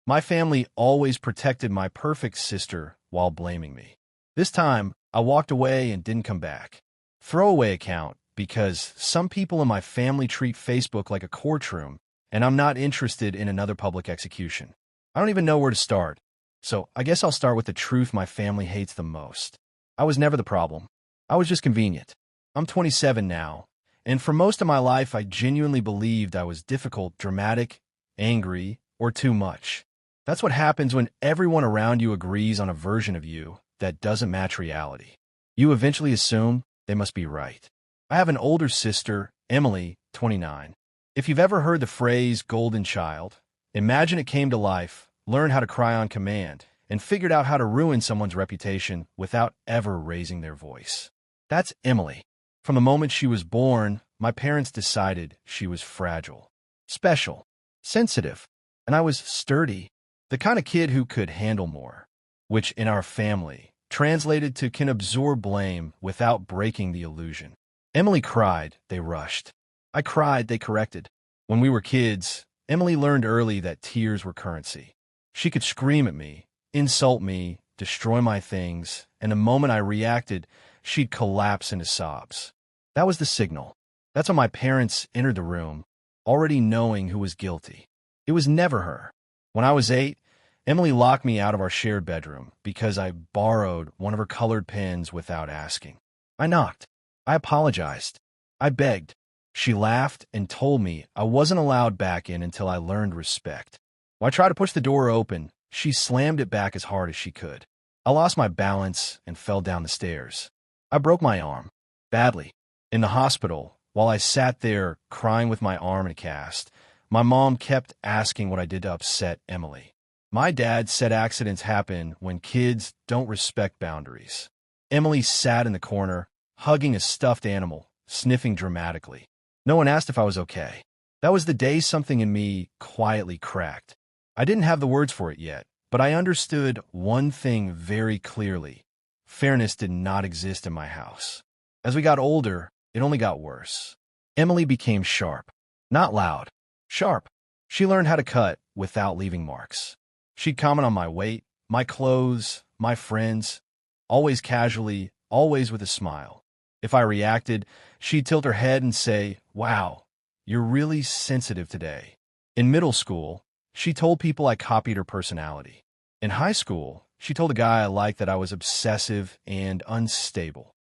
My family always protected my perfect sister while blaming me. This time, I walked away and didn't come back. Throwaway account, because some people in my family treat Facebook like a courtroom, and I'm not interested in another public execution. I don't even know where to start, so I guess I'll start with the truth my family hates the most. I was never the problem. I was just convenient. I'm 27 now, and for most of my life I genuinely believed I was difficult, dramatic, angry, or too much. That's what happens when everyone around you agrees on a version of you that doesn't match reality. You eventually assume they must be right. I have an older sister, Emily, 29. If you've ever heard the phrase golden child, imagine it came to life, learned how to cry on command, and figured out how to ruin someone's reputation without ever raising their voice. That's Emily. From the moment she was born, my parents decided she was fragile, special, sensitive, and I was sturdy, the kind of kid who could handle more, which in our family translated to can absorb blame without breaking the illusion. Emily cried, they rushed. I cried, they corrected. When we were kids, Emily learned early that tears were currency. She could scream at me, insult me, destroy my things, and the moment I reacted, she'd collapse into sobs. That was the signal. That's when my parents entered the room, already knowing who was guilty. It was never her. When I was 8, Emily locked me out of our shared bedroom because I borrowed one of her colored pens without asking. I knocked. I apologized. I begged. She laughed and told me I wasn't allowed back in until I learned respect. When I tried to push the door open, she slammed it back as hard as she could. I lost my balance and fell down the stairs. I broke my arm. Badly. In the hospital, while I sat there crying with my arm in a cast, my mom kept asking what I did to upset Emily. My dad said accidents happen when kids don't respect boundaries. Emily sat in the corner, hugging a stuffed animal, sniffing dramatically. No one asked if I was okay. That was the day something in me quietly cracked. I didn't have the words for it yet, but I understood one thing very clearly. Fairness did not exist in my house. As we got older, it only got worse. Emily became sharp. Not loud. Sharp. She learned how to cut without leaving marks. She'd comment on my weight, my clothes, my friends, always casually, always with a smile. If I reacted, she'd tilt her head and say, "Wow, you're really sensitive today." In middle school, she told people I copied her personality. In high school, she told a guy I liked that I was obsessive and unstable.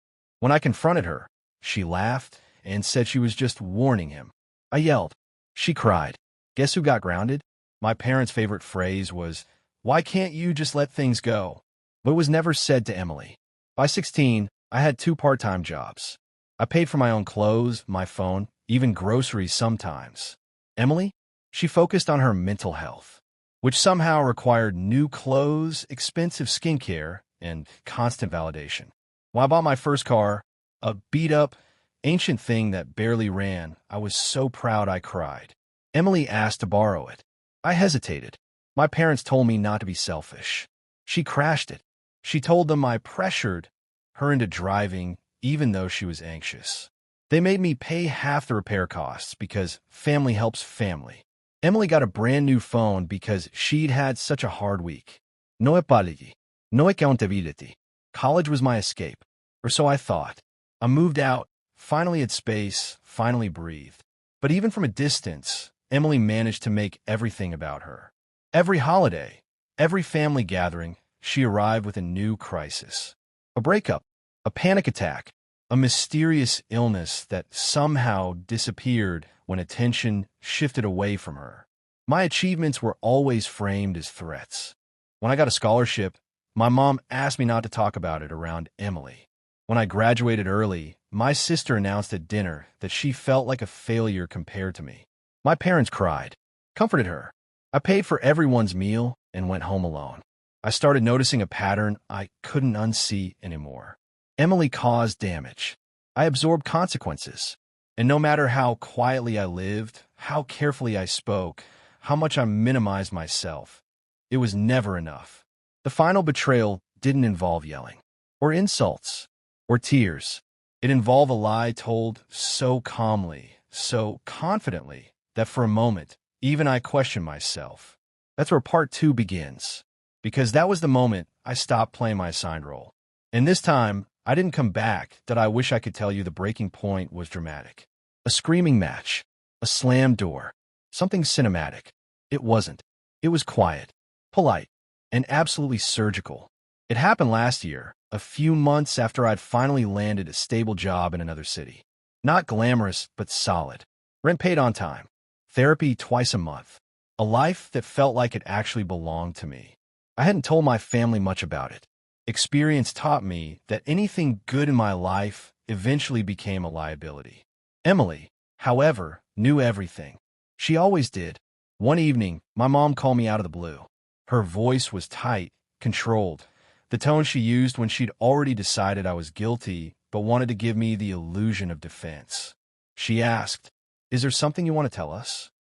When I confronted her, she laughed and said she was just warning him. I yelled. She cried. Guess who got grounded? My parents' favorite phrase was, "Why can't you just let things go?" But it was never said to Emily. By 16, I had 2 part-time jobs. I paid for my own clothes, my phone, even groceries sometimes. Emily? She focused on her mental health, which somehow required new clothes, expensive skincare, and constant validation. When I bought my first car, a beat-up, ancient thing that barely ran, I was so proud I cried. Emily asked to borrow it. I hesitated. My parents told me not to be selfish. She crashed it. She told them I pressured her into driving even though she was anxious. They made me pay half the repair costs because family helps family. Emily got a brand new phone because she'd had such a hard week. No apology. No accountability. College was my escape. Or so I thought. I moved out, finally had space, finally breathed. But even from a distance, Emily managed to make everything about her. Every holiday, every family gathering, she arrived with a new crisis. A breakup, a panic attack, a mysterious illness that somehow disappeared when attention shifted away from her. My achievements were always framed as threats. When I got a scholarship, my mom asked me not to talk about it around Emily. When I graduated early, my sister announced at dinner that she felt like a failure compared to me. My parents cried, comforted her. I paid for everyone's meal and went home alone. I started noticing a pattern I couldn't unsee anymore. Emily caused damage. I absorbed consequences. And no matter how quietly I lived, how carefully I spoke, how much I minimized myself, it was never enough. The final betrayal didn't involve yelling, or insults, or tears. It involved a lie told so calmly, so confidently, that for a moment, even I questioned myself. That's where part two begins. Because that was the moment I stopped playing my assigned role. And this time, I didn't come back that I wish I could tell you the breaking point was dramatic. A screaming match. A slammed door. Something cinematic. It wasn't. It was quiet, polite, and absolutely surgical. It happened last year, a few months after I'd finally landed a stable job in another city. Not glamorous, but solid. Rent paid on time. Therapy twice a month. A life that felt like it actually belonged to me. I hadn't told my family much about it. Experience taught me that anything good in my life eventually became a liability. Emily, however, knew everything. She always did. One evening, my mom called me out of the blue. Her voice was tight, controlled, the tone she used when she'd already decided I was guilty but wanted to give me the illusion of defense. She asked, "Is there something you want to tell us?"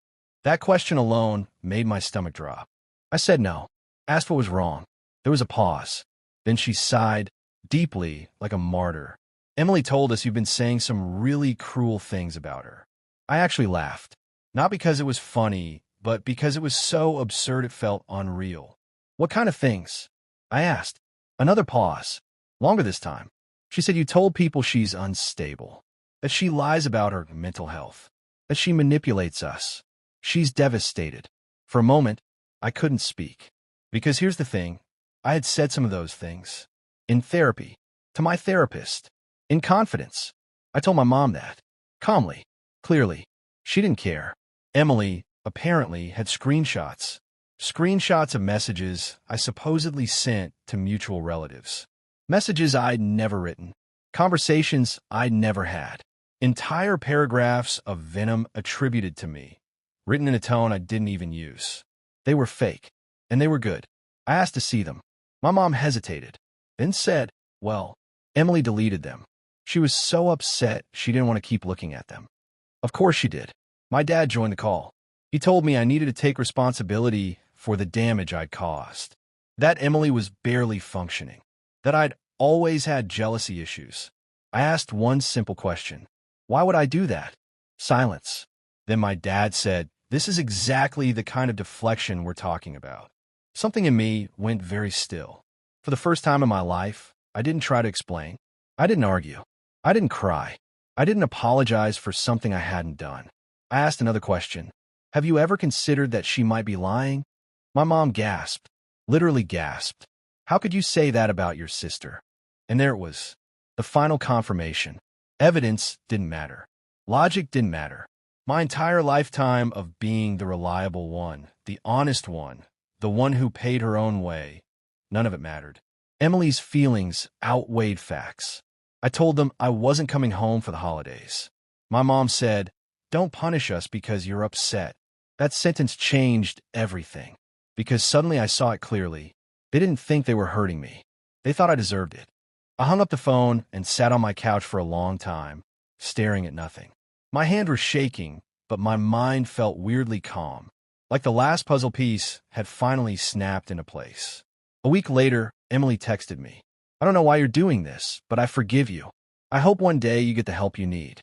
That question alone made my stomach drop. I said no, asked what was wrong. There was a pause. Then she sighed, deeply, like a martyr. "Emily told us you've been saying some really cruel things about her." I actually laughed. Not because it was funny, but because it was so absurd it felt unreal. "What kind of things?" I asked. Another pause. Longer this time. She said you told people she's unstable, that she lies about her mental health, that she manipulates us. She's devastated. For a moment, I couldn't speak. Because here's the thing. I had said some of those things. In therapy. To my therapist. In confidence. I told my mom that. Calmly. Clearly. She didn't care. Emily, apparently, had screenshots. Screenshots of messages I supposedly sent to mutual relatives. Messages I'd never written. Conversations I'd never had. Entire paragraphs of venom attributed to me, written in a tone I didn't even use. They were fake, and they were good. I asked to see them. My mom hesitated, then said, "Well," Emily deleted them. She was so upset she didn't want to keep looking at them. Of course she did. My dad joined the call. He told me I needed to take responsibility for the damage I'd caused. That Emily was barely functioning. That I'd always had jealousy issues. I asked one simple question. Why would I do that? Silence. Then my dad said, "This is exactly the kind of deflection we're talking about." Something in me went very still. For the first time in my life, I didn't try to explain. I didn't argue. I didn't cry. I didn't apologize for something I hadn't done. I asked another question. "Have you ever considered that she might be lying?" My mom gasped. Literally gasped. "How could you say that about your sister?" And there it was. The final confirmation. Evidence didn't matter. Logic didn't matter. My entire lifetime of being the reliable one, the honest one, the one who paid her own way, none of it mattered. Emily's feelings outweighed facts. I told them I wasn't coming home for the holidays. My mom said, "Don't punish us because you're upset." That sentence changed everything. Because suddenly I saw it clearly. They didn't think they were hurting me. They thought I deserved it. I hung up the phone and sat on my couch for a long time, staring at nothing. My hand was shaking, but my mind felt weirdly calm, like the last puzzle piece had finally snapped into place. A week later, Emily texted me. "I don't know why you're doing this, but I forgive you. I hope one day you get the help you need."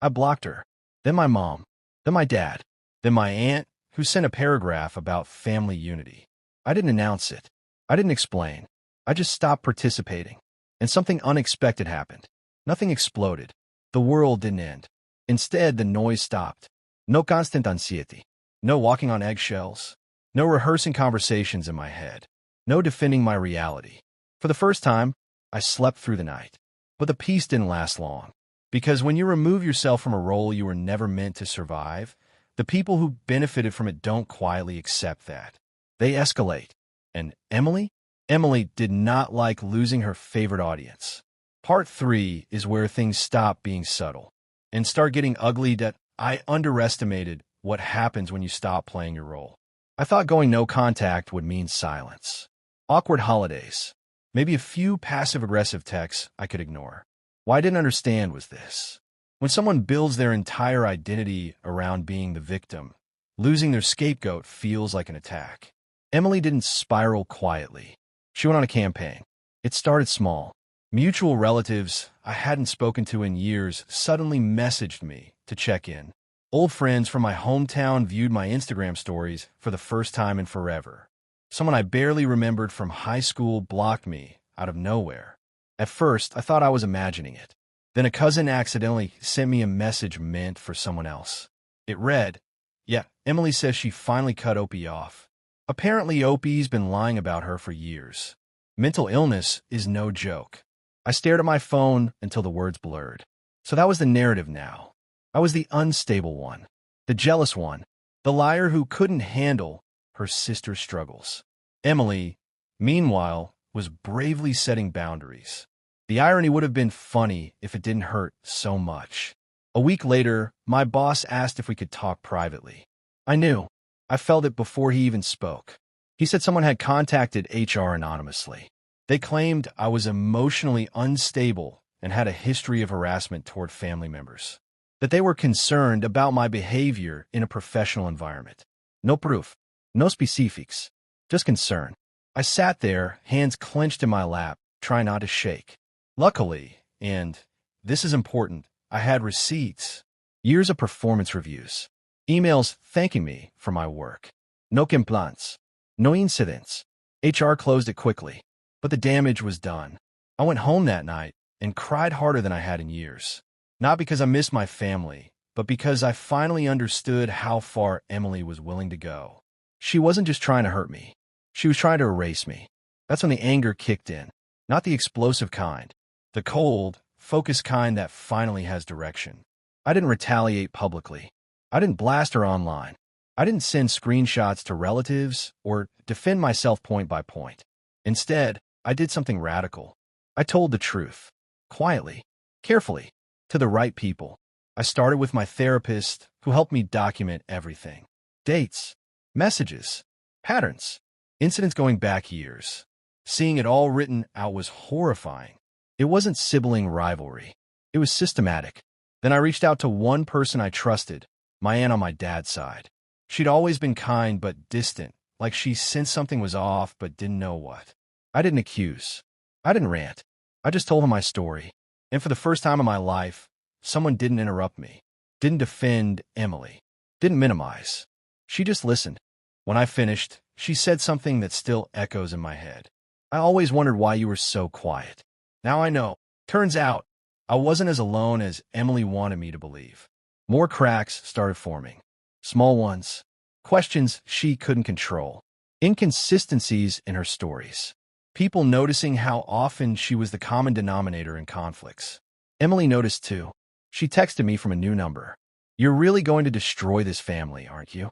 I blocked her. Then my mom. Then my dad. Then my aunt, who sent a paragraph about family unity. I didn't announce it. I didn't explain. I just stopped participating. And something unexpected happened. Nothing exploded. The world didn't end. Instead, the noise stopped. No constant anxiety. No walking on eggshells. No rehearsing conversations in my head. No defending my reality. For the first time, I slept through the night. But the peace didn't last long. Because when you remove yourself from a role you were never meant to survive, the people who benefited from it don't quietly accept that. They escalate. And Emily? Emily did not like losing her favorite audience. Part 3 is where things stop being subtle and start getting ugly. That I underestimated what happens when you stop playing your role. I thought going no contact would mean silence. Awkward holidays. Maybe a few passive-aggressive texts I could ignore. What I didn't understand was this. When someone builds their entire identity around being the victim, losing their scapegoat feels like an attack. Emily didn't spiral quietly. She went on a campaign. It started small. Mutual relatives I hadn't spoken to in years suddenly messaged me to check in. Old friends from my hometown viewed my Instagram stories for the first time in forever. Someone I barely remembered from high school blocked me out of nowhere. At first, I thought I was imagining it. Then a cousin accidentally sent me a message meant for someone else. It read, "Yeah, Emily says she finally cut Opie off. Apparently Opie's been lying about her for years. Mental illness is no joke." I stared at my phone until the words blurred. So that was the narrative now. I was the unstable one, the jealous one, the liar who couldn't handle her sister's struggles. Emily, meanwhile, was bravely setting boundaries. The irony would have been funny if it didn't hurt so much. A week later, my boss asked if we could talk privately. I knew. I felt it before he even spoke. He said someone had contacted HR anonymously. They claimed I was emotionally unstable and had a history of harassment toward family members. That they were concerned about my behavior in a professional environment. No proof, no specifics, just concern. I sat there, hands clenched in my lap, trying not to shake. Luckily, and this is important, I had receipts, years of performance reviews, emails thanking me for my work. No complaints, no incidents. HR closed it quickly, but the damage was done. I went home that night and cried harder than I had in years. Not because I missed my family, but because I finally understood how far Emily was willing to go. She wasn't just trying to hurt me. She was trying to erase me. That's when the anger kicked in, not the explosive kind, the cold, focused kind that finally has direction. I didn't retaliate publicly. I didn't blast her online. I didn't send screenshots to relatives or defend myself point by point. Instead, I did something radical. I told the truth, quietly, carefully, to the right people. I started with my therapist, who helped me document everything. Dates, messages, patterns, incidents going back years. Seeing it all written out was horrifying. It wasn't sibling rivalry. It was systematic. Then I reached out to one person I trusted, my aunt on my dad's side. She'd always been kind but distant, like she sensed something was off but didn't know what. I didn't accuse. I didn't rant. I just told her my story. And for the first time in my life, someone didn't interrupt me, didn't defend Emily, didn't minimize. She just listened. When I finished, she said something that still echoes in my head. "I always wondered why you were so quiet. Now I know. Turns out, I wasn't as alone as Emily wanted me to believe." More cracks started forming. Small ones. Questions she couldn't control. Inconsistencies in her stories. People noticing how often she was the common denominator in conflicts. Emily noticed too. She texted me from a new number. "You're really going to destroy this family, aren't you?"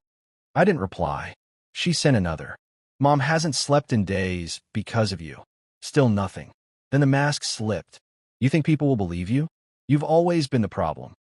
I didn't reply. She sent another. "Mom hasn't slept in days because of you." Still nothing. Then the mask slipped. "You think people will believe you? You've always been the problem."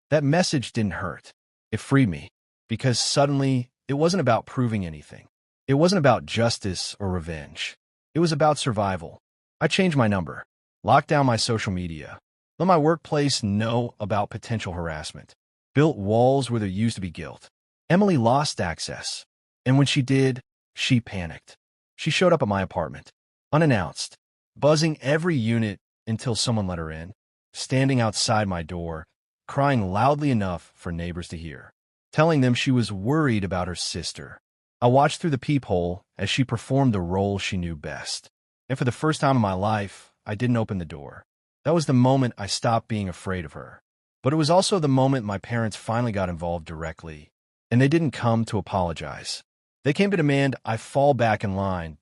That message didn't hurt. It freed me. Because suddenly, it wasn't about proving anything. It wasn't about justice or revenge. It was about survival. I changed my number, locked down my social media, let my workplace know about potential harassment, built walls where there used to be guilt. Emily lost access. And when she did, she panicked. She showed up at my apartment, unannounced, buzzing every unit until someone let her in, standing outside my door, crying loudly enough for neighbors to hear, telling them she was worried about her sister. I watched through the peephole as she performed the role she knew best. And for the first time in my life, I didn't open the door. That was the moment I stopped being afraid of her. But it was also the moment my parents finally got involved directly, and they didn't come to apologize. They came to demand I fall back in line.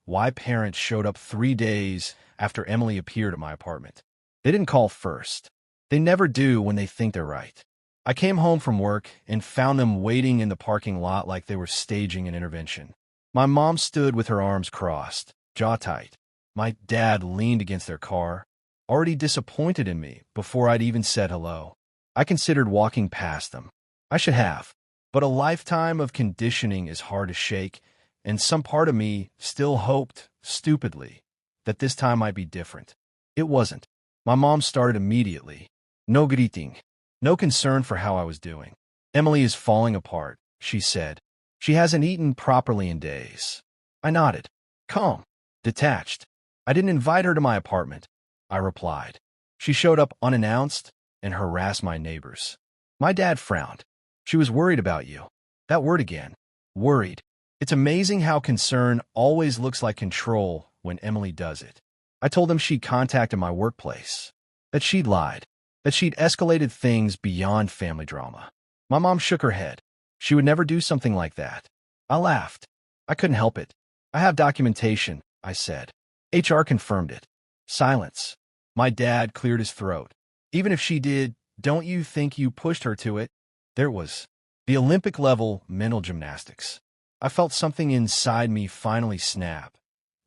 Why parents showed up 3 days after Emily appeared at my apartment. They didn't call first. They never do when they think they're right. I came home from work and found them waiting in the parking lot like they were staging an intervention. My mom stood with her arms crossed, jaw tight. My dad leaned against their car, already disappointed in me before I'd even said hello. I considered walking past them. I should have. But a lifetime of conditioning is hard to shake, and some part of me still hoped, stupidly, that this time might be different. It wasn't. My mom started immediately. No greeting. No concern for how I was doing. "Emily is falling apart," she said. "She hasn't eaten properly in days." I nodded. Calm. Detached. "I didn't invite her to my apartment," I replied. "She showed up unannounced and harassed my neighbors." My dad frowned. She was worried about you. That word again. Worried. It's amazing how concern always looks like control when Emily does it. I told them she'd contacted my workplace, that she'd lied, that she'd escalated things beyond family drama. My mom shook her head. She would never do something like that. I laughed. I couldn't help it. I have documentation, I said. HR confirmed it. Silence. My dad cleared his throat. Even if she did, don't you think you pushed her to it? There it was. The Olympic-level mental gymnastics. I felt something inside me finally snap.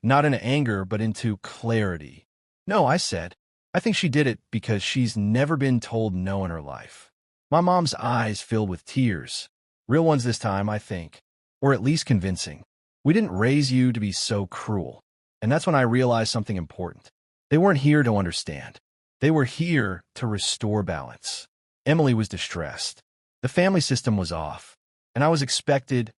Not into anger, but into clarity. No, I said. I think she did it because she's never been told no in her life. My mom's eyes filled with tears. Real ones this time, I think. Or at least convincing. We didn't raise you to be so cruel. And that's when I realized something important. They weren't here to understand. They were here to restore balance. Emily was distressed. The family system was off. And I was expected,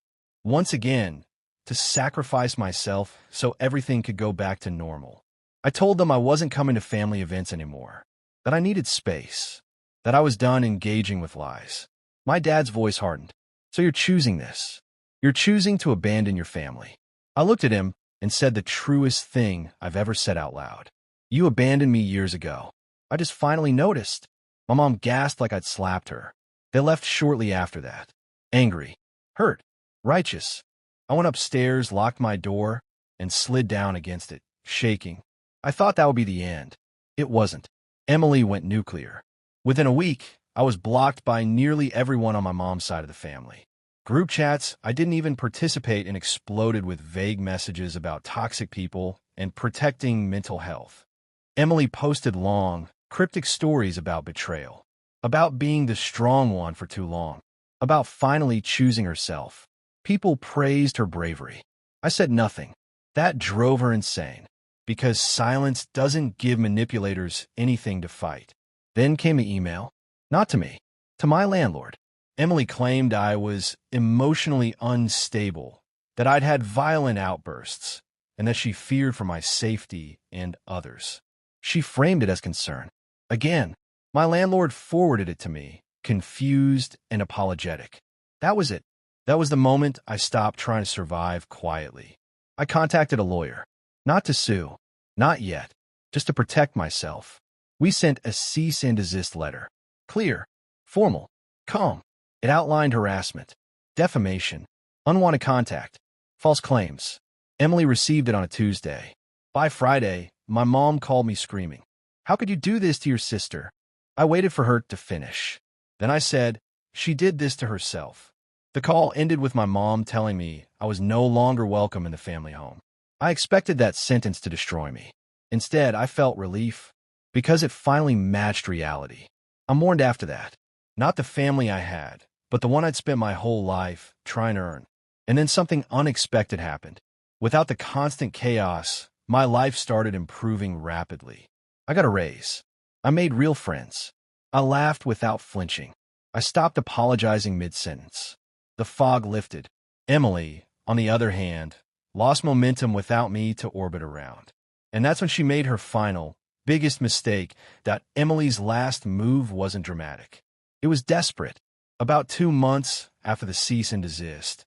once again, to sacrifice myself so everything could go back to normal. I told them I wasn't coming to family events anymore, that I needed space, that I was done engaging with lies. My dad's voice hardened. So you're choosing this. You're choosing to abandon your family. I looked at him and said the truest thing I've ever said out loud. You abandoned me years ago. I just finally noticed. My mom gasped like I'd slapped her. They left shortly after that. Angry, hurt, righteous. I went upstairs, locked my door, and slid down against it, shaking. I thought that would be the end. It wasn't. Emily went nuclear. Within a week, I was blocked by nearly everyone on my mom's side of the family. Group chats I didn't even participate in exploded with vague messages about toxic people and protecting mental health. Emily posted long, cryptic stories about betrayal, about being the strong one for too long, about finally choosing herself. People praised her bravery. I said nothing. That drove her insane, because silence doesn't give manipulators anything to fight. Then came the email. Not to me, to my landlord. Emily claimed I was emotionally unstable, that I'd had violent outbursts, and that she feared for my safety and others. She framed it as concern. Again, my landlord forwarded it to me, confused and apologetic. That was it. That was the moment I stopped trying to survive quietly. I contacted a lawyer. Not to sue. Not yet. Just to protect myself. We sent a cease and desist letter. Clear. Formal. Calm. It outlined harassment, defamation, unwanted contact, false claims. Emily received it on a Tuesday. By Friday, my mom called me screaming. How could you do this to your sister? I waited for her to finish. Then I said, she did this to herself. The call ended with my mom telling me I was no longer welcome in the family home. I expected that sentence to destroy me. Instead, I felt relief because it finally matched reality. I mourned after that. Not the family I had, but the one I'd spent my whole life trying to earn. And then something unexpected happened. Without the constant chaos, my life started improving rapidly. I got a raise. I made real friends. I laughed without flinching. I stopped apologizing mid-sentence. The fog lifted. Emily, on the other hand, lost momentum without me to orbit around. And that's when she made her final, biggest mistake, that Emily's last move wasn't dramatic. It was desperate. About 2 months after the cease and desist,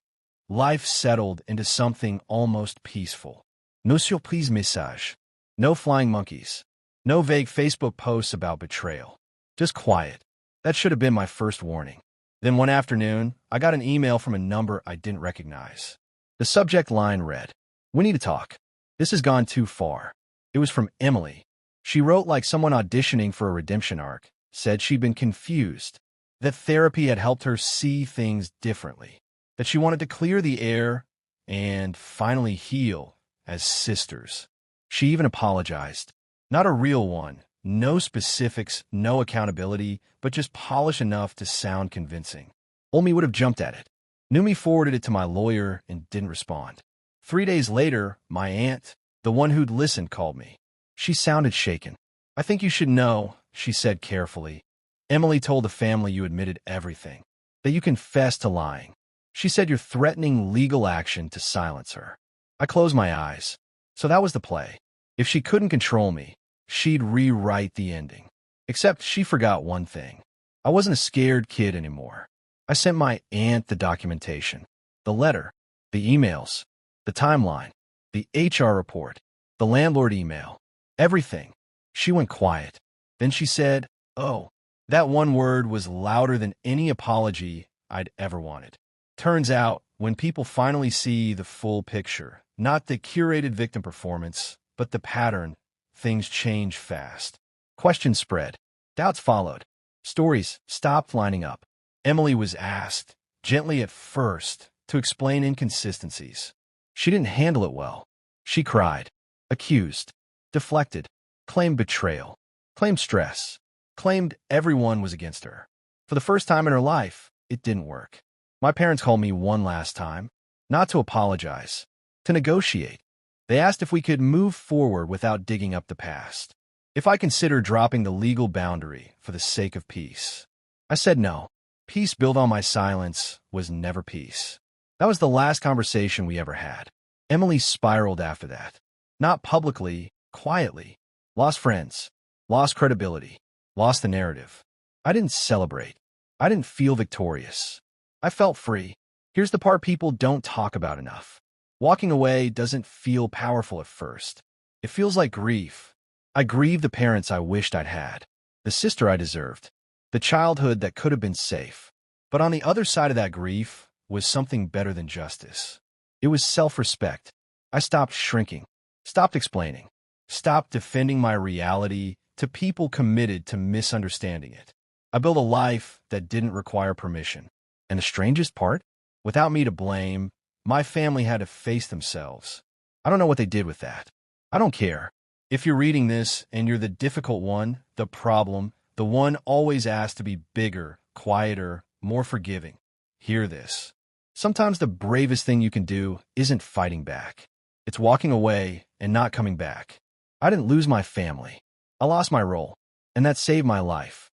life settled into something almost peaceful. No surprise message. No flying monkeys. No vague Facebook posts about betrayal. Just quiet. That should have been my first warning. Then one afternoon, I got an email from a number I didn't recognize. The subject line read, "We need to talk. This has gone too far." It was from Emily. She wrote like someone auditioning for a redemption arc, said she'd been confused, that therapy had helped her see things differently, that she wanted to clear the air and finally heal as sisters. She even apologized. Not a real one, no specifics, no accountability, but just polish enough to sound convincing. Olmi would have jumped at it. Numi forwarded it to my lawyer and didn't respond. 3 days later, my aunt, the one who'd listened, called me. She sounded shaken. "I think you should know," she said carefully. "Emily told the family you admitted everything, that you confessed to lying. She said you're threatening legal action to silence her." I closed my eyes. So that was the play. If she couldn't control me, she'd rewrite the ending. Except she forgot one thing. I wasn't a scared kid anymore. I sent my aunt the documentation, the letter, the emails, the timeline, the HR report, the landlord email, everything. She went quiet. Then she said, "Oh." That one word was louder than any apology I'd ever wanted. Turns out, when people finally see the full picture, not the curated victim performance, but the pattern, things change fast. Questions spread. Doubts followed. Stories stopped lining up. Emily was asked, gently at first, to explain inconsistencies. She didn't handle it well. She cried, accused, deflected, claimed betrayal, claimed stress, claimed everyone was against her. For the first time in her life, it didn't work. My parents called me one last time, not to apologize, to negotiate. They asked if we could move forward without digging up the past, if I considered dropping the legal boundary for the sake of peace. I said no. Peace built on my silence was never peace. That was the last conversation we ever had. Emily spiraled after that. Not publicly, quietly. Lost friends, lost credibility, lost the narrative. I didn't celebrate. I didn't feel victorious. I felt free. Here's the part people don't talk about enough. Walking away doesn't feel powerful at first. It feels like grief. I grieve the parents I wished I'd had, the sister I deserved, the childhood that could have been safe. But on the other side of that grief was something better than justice. It was self-respect. I stopped shrinking, stopped explaining, stopped defending my reality to people committed to misunderstanding it. I built a life that didn't require permission. And the strangest part? Without me to blame, my family had to face themselves. I don't know what they did with that. I don't care. If you're reading this and you're the difficult one, the problem, the one always asked to be bigger, quieter, more forgiving, hear this. Sometimes the bravest thing you can do isn't fighting back. It's walking away and not coming back. I didn't lose my family. I lost my role, and that saved my life.